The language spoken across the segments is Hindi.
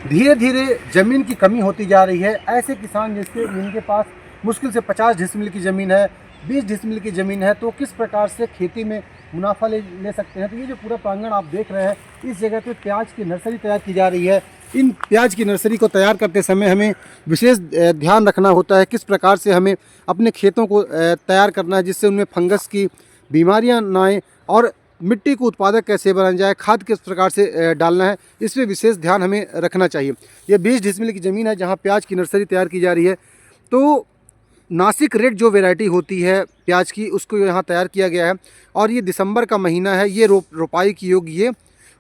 धीरे धीरे ज़मीन की कमी होती जा रही है। ऐसे किसान जिनके पास मुश्किल से 50 डिसमिल की ज़मीन है, 20 डिसमिल की ज़मीन है, तो किस प्रकार से खेती में मुनाफा ले सकते हैं। तो ये जो पूरा प्रांगण आप देख रहे हैं, इस जगह पे प्याज की नर्सरी तैयार की जा रही है। इन प्याज की नर्सरी को तैयार करते समय हमें विशेष ध्यान रखना होता है किस प्रकार से हमें अपने खेतों को तैयार करना है, जिससे उनमें फंगस की बीमारियां ना आए, और मिट्टी को उत्पादक कैसे बनाया जाए, खाद किस प्रकार से डालना है, इस पर विशेष ध्यान हमें रखना चाहिए। ये 20 डिसमिल की ज़मीन है जहाँ प्याज की नर्सरी तैयार की जा रही है। तो नासिक रेड जो वैरायटी होती है प्याज की, उसको यहाँ तैयार किया गया है, और ये दिसंबर का महीना है, ये रोपाई की योग्य ये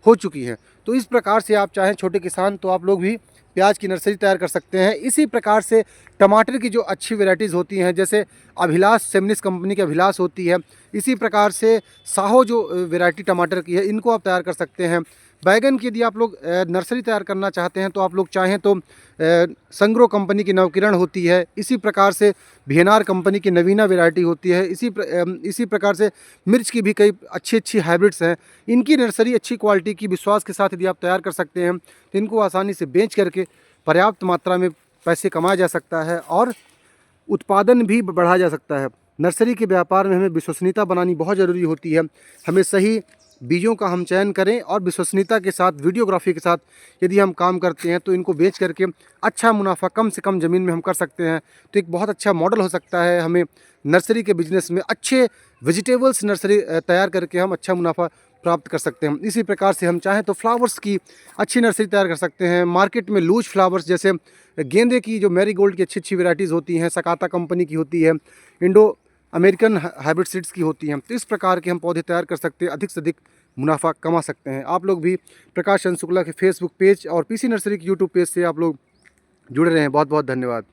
हो चुकी है। तो इस प्रकार से आप चाहें छोटे किसान तो आप लोग भी प्याज की नर्सरी तैयार कर सकते हैं। इसी प्रकार से टमाटर की जो अच्छी वैरायटीज़ होती हैं, जैसे अभिलाष सेमनिस कंपनी की अभिलाष होती है, इसी प्रकार से साहो जो वैरायटी टमाटर की है, इनको आप तैयार कर सकते हैं। बैगन की यदि आप लोग नर्सरी तैयार करना चाहते हैं तो आप लोग चाहें तो संग्रो कंपनी की नवकिरण होती है, इसी प्रकार से वीएनआर कंपनी की नवीना वैरायटी होती है, इसी प्रकार से मिर्च की भी कई अच्छी अच्छी हाइब्रिड्स हैं। इनकी नर्सरी अच्छी क्वालिटी की विश्वास के साथ यदि आप तैयार कर सकते हैं तो इनको आसानी से बेच करके पर्याप्त मात्रा में पैसे कमाया जा सकता है और उत्पादन भी बढ़ाया जा सकता है। नर्सरी के व्यापार में हमें विश्वसनीयता बनानी बहुत ज़रूरी होती है। हमें सही बीजों का हम चयन करें और विश्वसनीयता के साथ, वीडियोग्राफी के साथ यदि हम काम करते हैं तो इनको बेच करके अच्छा मुनाफा कम से कम ज़मीन में हम कर सकते हैं। तो एक बहुत अच्छा मॉडल हो सकता है हमें नर्सरी के बिजनेस में। अच्छे वेजिटेबल्स नर्सरी तैयार करके हम अच्छा मुनाफा प्राप्त कर सकते हैं। इसी प्रकार से हम चाहें तो फ्लावर्स की अच्छी नर्सरी तैयार कर सकते हैं। मार्केट में लूज फ्लावर्स जैसे गेंदे की जो मैरीगोल्ड की अच्छी अच्छी वैराइटीज़ होती हैं, सकाता कंपनी की होती है, इंडो अमेरिकन हाइब्रिड सीड्स की होती हैं, तो इस प्रकार के हम पौधे तैयार कर सकते हैं, अधिक से अधिक मुनाफा कमा सकते हैं। आप लोग भी प्रकाश चंद्र शुक्ला के फेसबुक पेज और पीसी नर्सरी के यूट्यूब पेज से आप लोग जुड़े रहें। बहुत बहुत धन्यवाद।